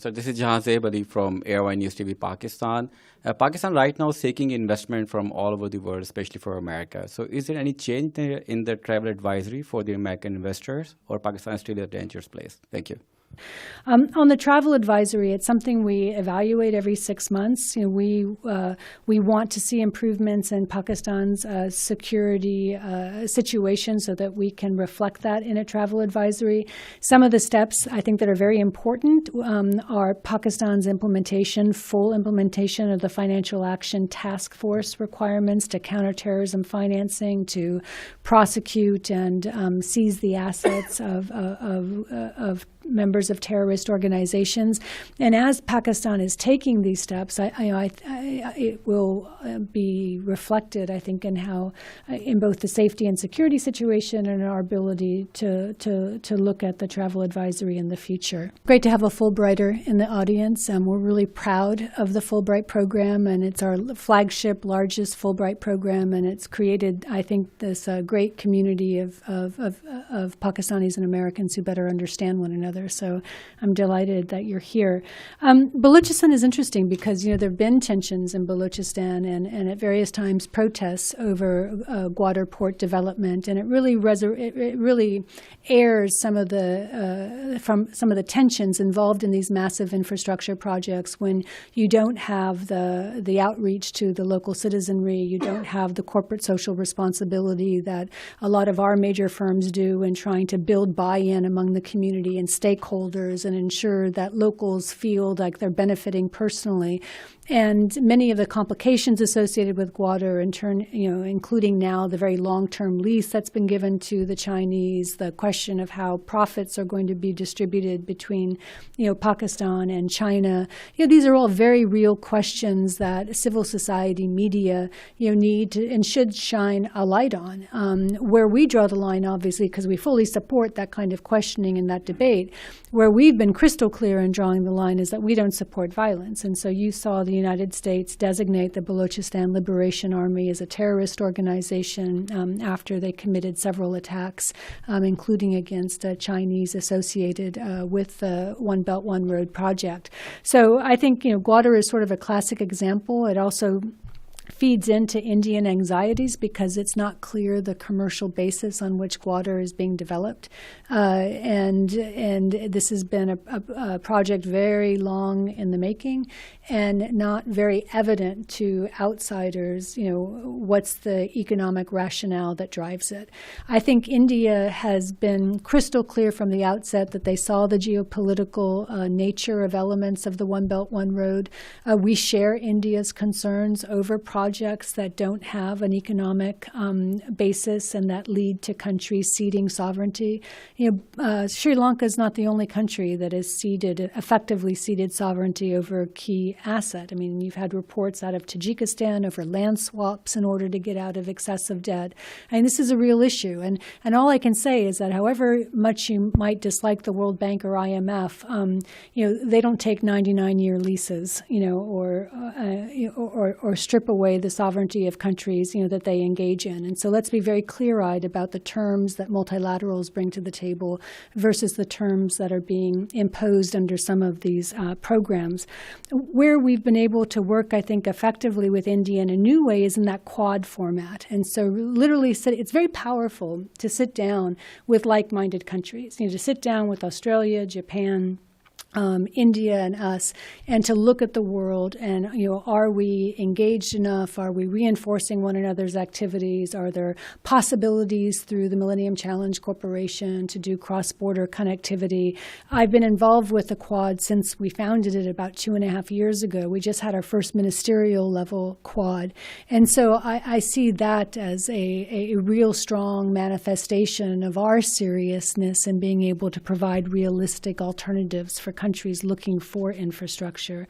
So this is Jahan Zebali from Airwine News TV Pakistan. Pakistan right now is seeking investment from all over the world, especially for America. So is there any change there in the travel advisory for the American investors, or Pakistan is still a dangerous place? Thank you. On the travel advisory, it's something we evaluate every 6 months. We want to see improvements in Pakistan's security situation so that we can reflect that in a travel advisory. Some of the steps I think that are very important are Pakistan's full implementation of the Financial Action Task Force requirements to counter terrorism financing, to prosecute and seize the assets of members of terrorist organizations. And as Pakistan is taking these steps, it will be reflected, I think, in both the safety and security situation and our ability to look at the travel advisory in the future. Great to have a Fulbrighter in the audience. We're really proud of the Fulbright program, and it's our flagship, largest Fulbright program, and it's created, I think, this great community of Pakistanis and Americans who better understand one another. So I'm delighted that you're here. Balochistan is interesting because there have been tensions in Balochistan and at various times protests over Gwadar port development, and it really airs some of the tensions involved in these massive infrastructure projects when you don't have the outreach to the local citizenry, you don't have the corporate social responsibility that a lot of our major firms do in trying to build buy-in among the community and stakeholders and ensure that locals feel like they're benefiting personally. And many of the complications associated with Gwadar, including now the very long-term lease that's been given to the Chinese, the question of how profits are going to be distributed between, Pakistan and China. These are all very real questions that civil society media, need to and should shine a light on. Where we draw the line, obviously, because we fully support that kind of questioning and that debate, where we've been crystal clear in drawing the line is that we don't support violence. And so you saw the United States designate the Balochistan Liberation Army as a terrorist organization after they committed several attacks, including against Chinese associated with the One Belt, One Road project. So I think Gwadar is sort of a classic example. It also feeds into Indian anxieties because it's not clear the commercial basis on which Gwadar is being developed. And this has been a project very long in the making and not very evident to outsiders, what's the economic rationale that drives it. I think India has been crystal clear from the outset that they saw the geopolitical nature of elements of the One Belt, One Road. We share India's concerns over projects that don't have an economic basis and that lead to countries ceding sovereignty. Sri Lanka is not the only country that has effectively ceded sovereignty over a key asset. I mean, you've had reports out of Tajikistan over land swaps in order to get out of excessive debt. And this is a real issue. And all I can say is that however much you might dislike the World Bank or IMF, they don't take 99-year leases, or strip away the sovereignty of countries, that they engage in. And so let's be very clear-eyed about the terms that multilaterals bring to the table versus the terms that are being imposed under some of these programs. Where we've been able to work, I think, effectively with India in a new way is in that Quad format. And so literally, it's very powerful to sit down with like-minded countries, to sit down with Australia, Japan, India and us, and to look at the world and, are we engaged enough? Are we reinforcing one another's activities? Are there possibilities through the Millennium Challenge Corporation to do cross-border connectivity? I've been involved with the Quad since we founded it about 2.5 years ago. We just had our first ministerial level Quad. And so I see that as a real strong manifestation of our seriousness in being able to provide realistic alternatives for countries looking for infrastructure.